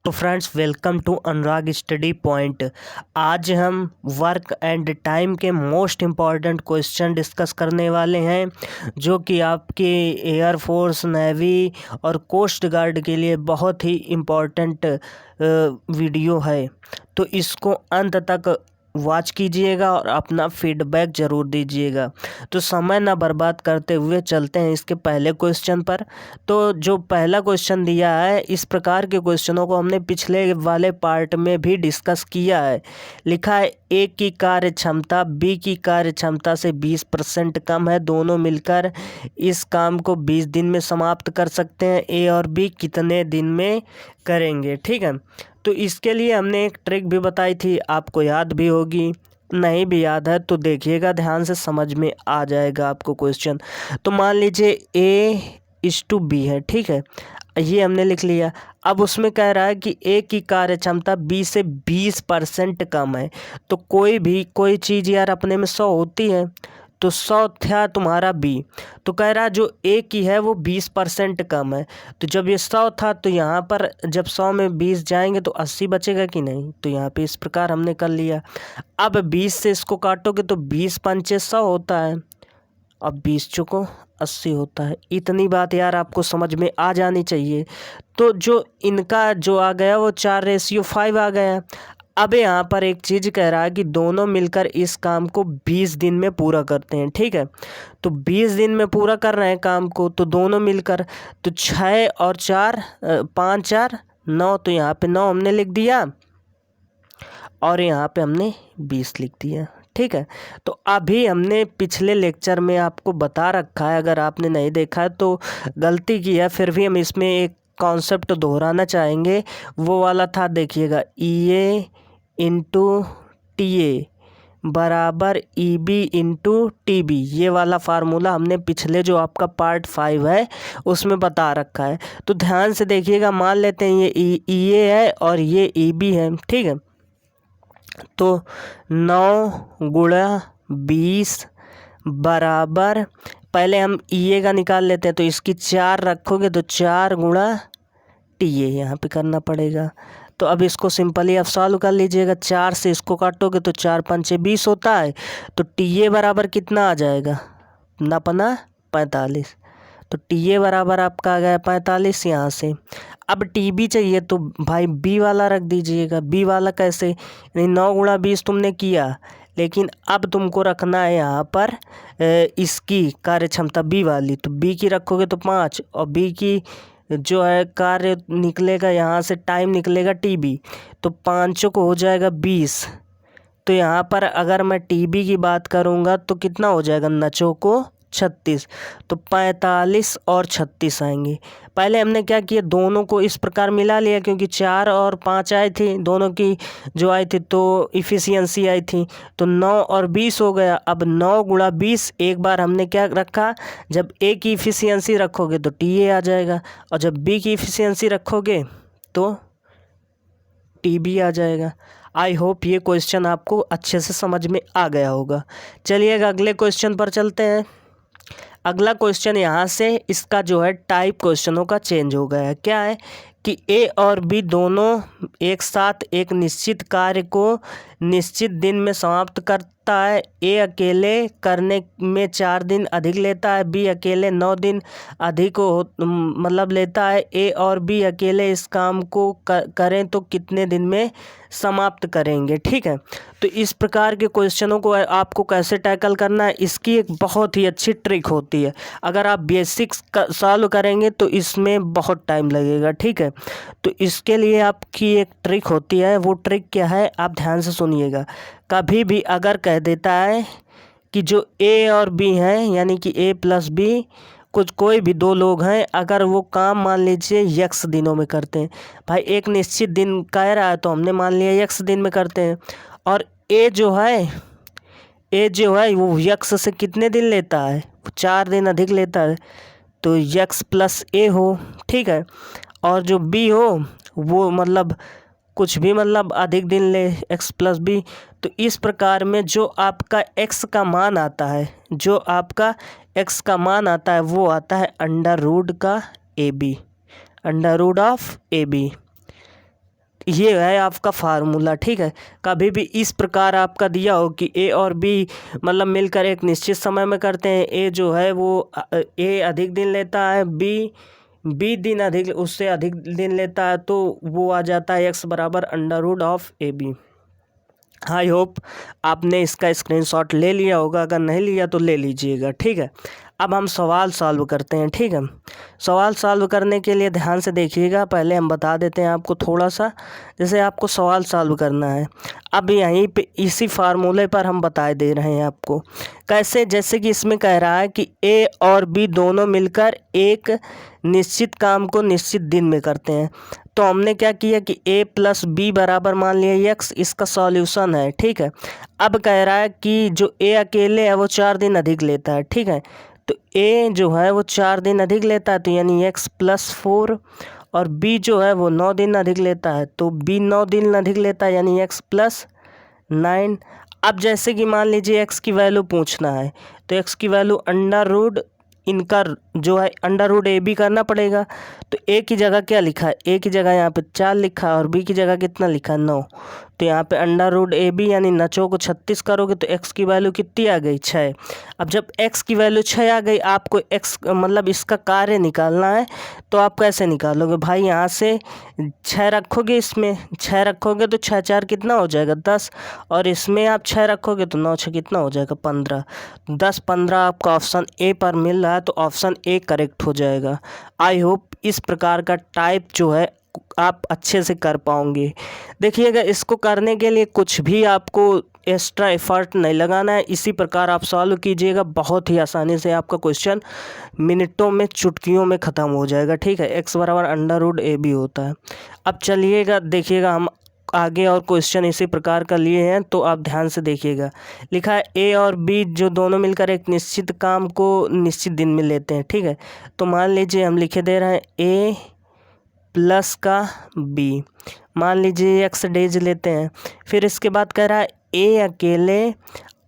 तो friends, welcome to Anurag study point. आज हम वर्क एंड टाइम के मोस्ट इम्पॉर्टेंट क्वेश्चन डिस्कस करने वाले हैं, जो कि आपके एयरफोर्स, नेवी और कोस्ट गार्ड के लिए बहुत ही इम्पॉर्टेंट वीडियो है। तो इसको अंत तक वॉच कीजिएगा और अपना फीडबैक ज़रूर दीजिएगा। तो समय ना बर्बाद करते हुए चलते हैं इसके पहले क्वेश्चन पर। तो जो पहला क्वेश्चन दिया है, इस प्रकार के क्वेश्चनों को हमने पिछले वाले पार्ट में भी डिस्कस किया है। लिखा है ए की कार्य क्षमता बी की कार्य क्षमता से 20% कम है, दोनों मिलकर इस काम को 20 दिन में समाप्त कर सकते हैं। ए और बी कितने दिन में करेंगे? ठीक है, तो इसके लिए हमने एक ट्रिक भी बताई थी, आपको याद भी होगी। नहीं भी याद है तो देखिएगा ध्यान से, समझ में आ जाएगा आपको क्वेश्चन। तो मान लीजिए A/B है, ठीक है, ये हमने लिख लिया। अब उसमें कह रहा है कि ए की कार्य क्षमता बी से 20% कम है। तो कोई चीज़ यार अपने में 100 होती है, तो 100 था तुम्हारा बी, तो कह रहा जो ए की है वो 20% कम है। तो जब ये 100 था तो यहाँ पर जब 100 में 20 जाएंगे तो 80 बचेगा कि नहीं? तो यहाँ पे इस प्रकार हमने कर लिया। अब 20 से इसको काटोगे तो 20 पंचे 100 होता है, अब 20 चुको 80 होता है। इतनी बात यार आपको समझ में आ जानी चाहिए। तो जो इनका जो आ गया वो 4:5 आ गया। अब यहाँ पर एक चीज़ कह रहा है कि दोनों मिलकर इस काम को 20 दिन में पूरा करते हैं, ठीक है। तो 20 दिन में पूरा कर रहे हैं काम को, तो दोनों मिलकर, तो 6 और 4 5 4 9, तो यहाँ पे 9 हमने लिख दिया और यहाँ पे हमने 20 लिख दिया, ठीक है। तो अभी हमने पिछले लेक्चर में आपको बता रखा है, अगर आपने नहीं देखा है तो गलती की है, फिर भी हम इसमें एक कॉन्सेप्ट दोहराना चाहेंगे। वो वाला था, देखिएगा, EA इंटू TA बराबर EB इंटू TB। ये वाला फार्मूला हमने पिछले जो आपका पार्ट 5 है उसमें बता रखा है। तो ध्यान से देखिएगा, मान लेते हैं ये EA है और ये EB है, ठीक है। तो 9 गुणा 20 बराबर, पहले हम EA का निकाल लेते हैं, तो इसकी 4 रखोगे तो 4 गुणा TA यहाँ पे करना पड़ेगा। तो अब इसको सिंपली आप सॉल्व कर लीजिएगा। 4 से इसको काटोगे तो 4 पंचे 20 होता है, तो TA बराबर कितना आ जाएगा? नपना 45। तो TA बराबर आपका आ गया 45 यहाँ से। अब TB चाहिए तो भाई B वाला रख दीजिएगा। B वाला कैसे? यानी 9 गुणा 20 तुमने किया, लेकिन अब तुमको रखना है यहाँ पर इसकी कार्य क्षमता B वाली। तो B की रखोगे तो 5, और B की जो है कार्य निकलेगा यहाँ से, टाइम निकलेगा TB, तो 5 को हो जाएगा 20। तो यहाँ पर अगर मैं TB की बात करूँगा तो कितना हो जाएगा? 9 को 36, तो 45 और 36 आएंगे। पहले हमने क्या किया, दोनों को इस प्रकार मिला लिया, क्योंकि 4 और 5 आई थी, दोनों की जो आई थी तो इफ़िशियंसी आई थी, तो 9 और 20 हो गया। अब 9 गुणा 20, एक बार हमने क्या रखा, जब A की इफ़िशियंसी रखोगे तो TA आ जाएगा, और जब B की इफ़िशियंसी रखोगे तो TB आ जाएगा। आई होप ये क्वेश्चन आपको अच्छे से समझ में आ गया होगा। चलिएगा अगले क्वेश्चन पर चलते हैं। अगला क्वेश्चन यहाँ से इसका जो है टाइप क्वेश्चनों का चेंज हो गया है। क्या है कि A और B दोनों एक साथ एक निश्चित कार्य को निश्चित दिन में समाप्त करता है। A अकेले करने में 4 दिन अधिक लेता है, B अकेले 9 दिन अधिक मतलब लेता है। A और B अकेले इस काम को करें तो कितने दिन में समाप्त करेंगे? ठीक है, तो इस प्रकार के क्वेश्चनों को आपको कैसे टैकल करना है, इसकी एक बहुत ही अच्छी ट्रिक होती है। अगर आप बेसिक्स सॉल्व करेंगे तो इसमें बहुत टाइम लगेगा, ठीक है। तो इसके लिए आपकी एक ट्रिक होती है, वो ट्रिक क्या है आप ध्यान से सुनिएगा। कभी भी अगर कह देता है कि जो A और B हैं, यानी कि A प्लस B, कोई भी 2 लोग हैं, अगर वो काम मान लीजिए x दिनों में करते हैं, भाई एक निश्चित दिन कह रहा है तो हमने मान लिया x दिन में करते हैं, और A जो है वो x से कितने दिन लेता है? 4 दिन अधिक लेता है, तो x प्लस A हो, ठीक है। और जो B हो वो मतलब कुछ भी मतलब अधिक दिन ले, x प्लस B। तो इस प्रकार में जो आपका x का मान आता है, वो आता है अंडर रूट का AB, under root of AB। ये है आपका फार्मूला, ठीक है। कभी भी इस प्रकार आपका दिया हो कि ए और बी मतलब मिलकर एक निश्चित समय में करते हैं, ए जो है वो ए अधिक दिन लेता है, बी दिन अधिक उससे अधिक दिन लेता है, तो वो आ जाता है एक्स बराबर under root of A B. I hope आपने इसका स्क्रीनशॉट ले लिया होगा, अगर नहीं लिया तो ले लीजिएगा, ठीक है। अब हम सवाल सॉल्व करते हैं, ठीक है। सवाल सॉल्व करने के लिए ध्यान से देखिएगा, पहले हम बता देते हैं आपको थोड़ा सा, जैसे आपको सवाल सॉल्व करना है। अब यहीं पे इसी फार्मूले पर हम बता दे रहे हैं आपको कैसे। जैसे कि इसमें कह रहा है कि ए और बी दोनों मिलकर एक निश्चित काम को निश्चित दिन में करते हैं, तो हमने क्या किया कि a प्लस बी बराबर मान लिया x, इसका सॉल्यूशन है, ठीक है। अब कह रहा है कि जो a अकेले है वो 4 दिन अधिक लेता है, ठीक है। तो a जो है वो 4 दिन अधिक लेता है, तो यानी x प्लस 4, और b जो है वो 9 दिन अधिक लेता है, तो b 9 दिन अधिक लेता है, यानी x प्लस 9। अब जैसे कि मान लीजिए x की वैल्यू पूछना है, तो x की वैल्यू अंडर रूट इनका जो है अंडर रूट ए बी करना पड़ेगा। तो ए की जगह क्या लिखा है, ए की जगह यहाँ पे 4 लिखा है, और बी की जगह कितना लिखा है 9। तो यहाँ पे अंडर रूट ए बी यानी नचो को 36 करोगे तो एक्स की वैल्यू कितनी आ गई, 6। अब जब एक्स की वैल्यू 6 आ गई, आपको एक्स मतलब इसका कार्य निकालना है, तो आप कैसे निकालोगे भाई, यहाँ से 6 रखोगे, इसमें 6 रखोगे तो 6 4 कितना हो जाएगा 10, और इसमें आप 6 रखोगे तो 9 6 कितना हो जाएगा 15। 10 15 आपका ऑप्शन ए पर मिल रहा है, तो ऑप्शन ए करेक्ट हो जाएगा। आई होप इस प्रकार का टाइप जो है आप अच्छे से कर पाओगे। देखिएगा, इसको करने के लिए कुछ भी आपको एक्स्ट्रा एफर्ट नहीं लगाना है, इसी प्रकार आप सॉल्व कीजिएगा, बहुत ही आसानी से आपका क्वेश्चन मिनटों में चुटकियों में ख़त्म हो जाएगा, ठीक है। एक्स बराबर अंडर रूट ए बी होता है। अब चलिएगा देखिएगा, हम आगे और क्वेश्चन इसी प्रकार का लिए हैं, तो आप ध्यान से देखिएगा। लिखा है ए और बी जो दोनों मिलकर एक निश्चित काम को निश्चित दिन में लेते हैं, ठीक है। तो मान लीजिए हम लिखे दे रहे हैं ए प्लस का बी, मान लीजिए एक्स डेज लेते हैं। फिर इसके बाद कह रहा है ए अकेले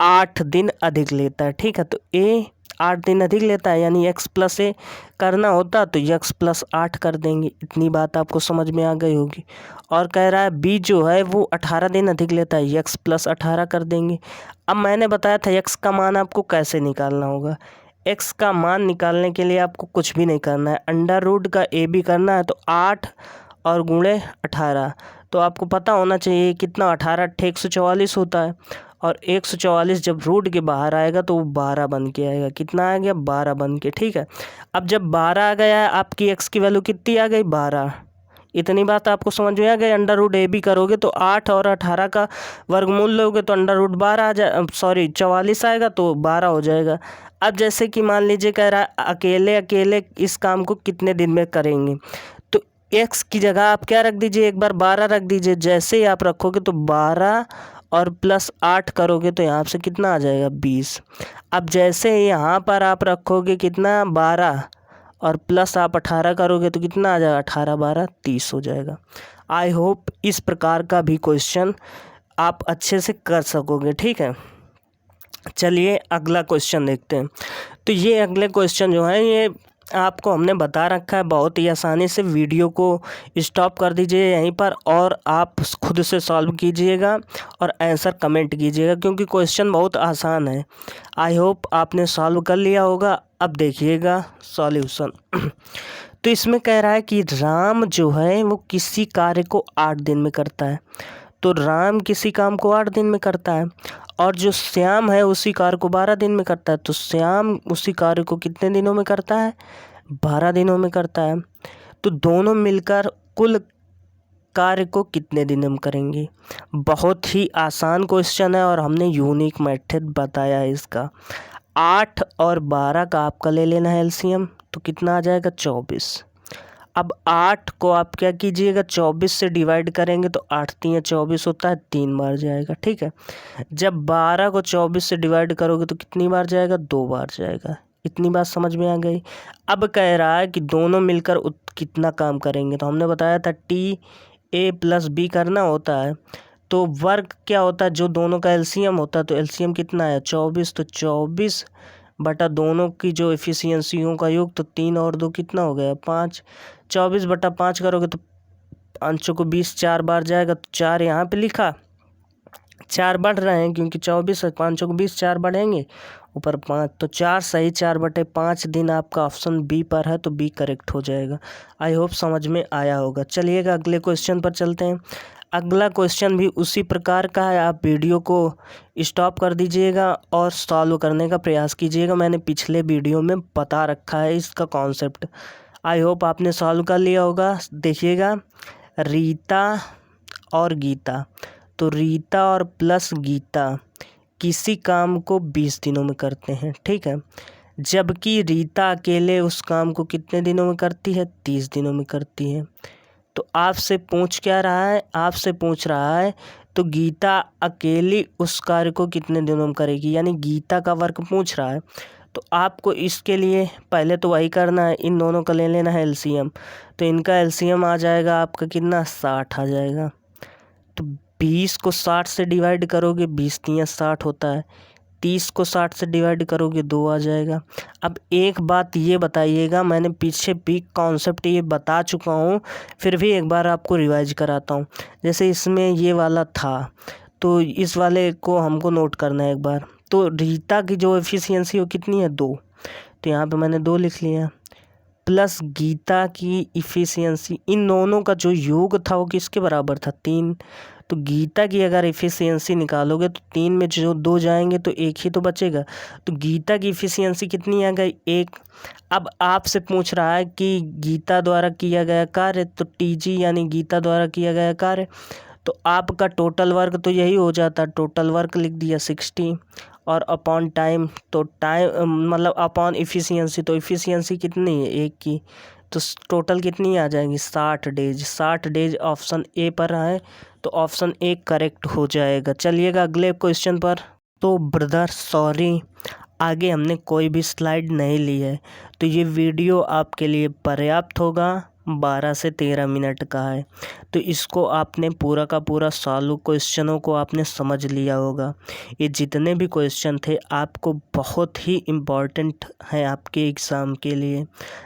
8 दिन अधिक लेता है, ठीक है। तो ए 8 दिन अधिक लेता है, यानी एक्स प्लस ए करना होता तो एक्स प्लस 8 कर देंगे। इतनी बात आपको समझ में आ गई होगी। और कह रहा है बी जो है वो 18 दिन अधिक लेता है, एक्स प्लस 18 कर देंगे। अब मैंने बताया था एक्स का मान आपको कैसे निकालना होगा। एक्स का मान निकालने के लिए आपको कुछ भी नहीं करना है, अंडर रूट का ए बी करना है, तो 8 और गुणे 18, तो आपको पता होना चाहिए कितना 18 144 होता है, और 144 जब रूट के बाहर आएगा तो वो 12 बन के आएगा। कितना आ गया 12 बन के, ठीक है। अब जब 12 आ गया है, आपकी एक्स की वैल्यू कितनी आ गई 12। इतनी बात आपको समझ में आ गई। अंडर रूट ए बी करोगे तो 8 और 18 का वर्गमूल लोगे तो अंडर रूट 12 आ जाए, सॉरी 44 आएगा, तो 12 हो जाएगा। अब जैसे कि मान लीजिए कह रहा है अकेले अकेले इस काम को कितने दिन में करेंगे, तो एक्स की जगह आप क्या रख दीजिए, एक बार 12 रख दीजिए। जैसे ही आप रखोगे तो 12 और प्लस 8 करोगे तो यहाँ से कितना आ जाएगा 20। अब जैसे यहाँ पर आप रखोगे कितना 12 और प्लस आप 18 करोगे तो कितना आ जाएगा 18 12 30 हो जाएगा। आई होप इस प्रकार का भी क्वेश्चन आप अच्छे से कर सकोगे, ठीक है। चलिए अगला क्वेश्चन देखते हैं। तो ये अगले क्वेश्चन जो है ये आपको हमने बता रखा है बहुत ही आसानी से। वीडियो को स्टॉप कर दीजिए यहीं पर और आप खुद से सॉल्व कीजिएगा और आंसर कमेंट कीजिएगा, क्योंकि क्वेश्चन बहुत आसान है। आई होप आपने सॉल्व कर लिया होगा। अब देखिएगा सॉल्यूशन। तो इसमें कह रहा है कि राम जो है वो किसी कार्य को 8 दिन में करता है। तो राम किसी काम को 8 दिन में करता है, और जो श्याम है उसी कार्य को 12 दिन में करता है। तो श्याम उसी कार्य को कितने दिनों में करता है 12 दिनों में करता है। तो दोनों मिलकर कुल कार्य को कितने दिनों में करेंगे। बहुत ही आसान क्वेश्चन है और हमने यूनिक मेथड बताया है इसका। 8 और 12 का आपका ले लेना है एलसीएम, तो कितना आ जाएगा 24। अब 8 को आप क्या कीजिएगा 24 से डिवाइड करेंगे तो 8 3 24 होता है, 3 बार जाएगा, ठीक है। जब 12 को 24 से डिवाइड करोगे तो कितनी बार जाएगा 2 बार जाएगा। इतनी बात समझ में आ गई। अब कह रहा है कि दोनों मिलकर कितना काम करेंगे, तो हमने बताया था टी ए प्लस बी करना होता है। तो वर्ग क्या होता है, जो दोनों का एलसीएम होता है, तो एलसीएम कितना है 24, तो 24 बटा दोनों की जो एफिशिएंसियों का योग, तो 3 और 2 कितना हो गया 5। 24 बटा 5 करोगे तो 5 को 20 4 बार जाएगा तो 4 यहाँ पे लिखा, 4 बढ़ रहे हैं क्योंकि 24 है, 5 को 20 4 बढ़ेंगे, ऊपर 5, तो 4 सही 4/5 दिन आपका ऑप्शन बी पर है, तो बी करेक्ट हो जाएगा। आई होप समझ में आया होगा। चलिएगा अगले क्वेश्चन पर चलते हैं। अगला क्वेश्चन भी उसी प्रकार का है, आप वीडियो को स्टॉप कर दीजिएगा और सॉल्व करने का प्रयास कीजिएगा। मैंने पिछले वीडियो में बता रखा है इसका कॉन्सेप्ट, आई होप आपने सॉल्व कर लिया होगा। देखिएगा, रीता और गीता, तो रीता और प्लस गीता किसी काम को 20 दिनों में करते हैं, ठीक है, जबकि रीता अकेले उस काम को कितने दिनों में करती है, 30 दिनों में करती है। तो आपसे पूछ क्या रहा है, आपसे पूछ रहा है तो गीता अकेली उस कार्य को कितने दिनों में करेगी, यानी गीता का वर्क पूछ रहा है। तो आपको इसके लिए पहले तो वही करना है, इन दोनों का ले लेना है एलसीएम। तो इनका एलसीएम आ जाएगा आपका कितना, 60 आ जाएगा। तो 20 को 60 से डिवाइड करोगे, 20 3 60 होता है, 30 को 60 से डिवाइड करोगे 2 आ जाएगा। अब एक बात ये बताइएगा, मैंने पीछे भी कॉन्सेप्ट ये बता चुका हूँ, फिर भी एक बार आपको रिवाइज कराता हूँ। जैसे इसमें ये वाला था, तो इस वाले को हमको नोट करना है एक बार। तो रीता की जो एफिशिएंसी वो कितनी है, 2, तो यहाँ पे मैंने 2 लिख लिया, प्लस गीता की इफ़िशियंसी, इन दोनों का जो योग था वो किसके बराबर था, 3। तो गीता की अगर इफ़िशियंसी निकालोगे तो 3 में जो 2 जाएंगे तो 1 ही तो बचेगा। तो गीता की इफ़िशियंसी कितनी आ गई, 1। अब आपसे पूछ रहा है कि गीता द्वारा किया गया कार्य, तो टीजी यानी गीता द्वारा किया गया कार्य, तो आपका टोटल वर्क तो यही हो जाता, टोटल वर्क लिख दिया 60, और अपॉन टाइम, तो टाइम मतलब अपॉन इफ़िशियंसी, तो इफ़िशियंसी कितनी है, 1 की, तो टोटल कितनी आ जाएंगी, 60 डेज। 60 डेज ऑप्शन ए पर है, तो ऑप्शन ए करेक्ट हो जाएगा। चलिएगा अगले क्वेश्चन पर। तो ब्रदर सॉरी, आगे हमने कोई भी स्लाइड नहीं ली है, तो ये वीडियो आपके लिए पर्याप्त होगा। 12 से 13 मिनट का है, तो इसको आपने पूरा का पूरा सॉल्व, क्वेश्चनों को आपने समझ लिया होगा। ये जितने भी क्वेश्चन थे आपको बहुत ही इम्पॉर्टेंट हैं आपके एग्ज़ाम के लिए।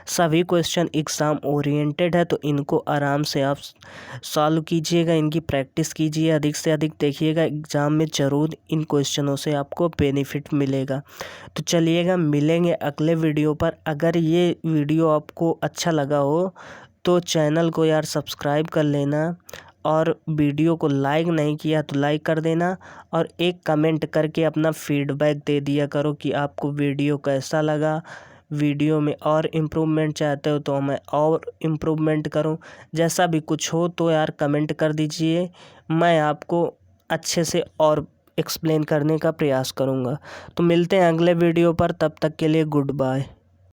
सभी क्वेश्चन एग्ज़ाम ओरिएंटेड है, तो इनको आराम से आप सॉल्व कीजिएगा, इनकी प्रैक्टिस कीजिए, अधिक से अधिक देखिएगा, एग्ज़ाम में ज़रूर इन क्वेश्चनों से आपको बेनिफिट मिलेगा। तो चलिएगा मिलेंगे अगले वीडियो पर। अगर ये वीडियो आपको अच्छा लगा हो तो चैनल को यार सब्सक्राइब कर लेना, और वीडियो को लाइक नहीं किया तो लाइक कर देना, और एक कमेंट करके अपना फीडबैक दे दिया करो कि आपको वीडियो कैसा लगा। वीडियो में और इम्प्रूवमेंट चाहते हो तो मैं और इम्प्रूवमेंट करूं, जैसा भी कुछ हो तो यार कमेंट कर दीजिए, मैं आपको अच्छे से और एक्सप्लेन करने का प्रयास करूंगा। तो मिलते हैं अगले वीडियो पर, तब तक के लिए गुड बाय।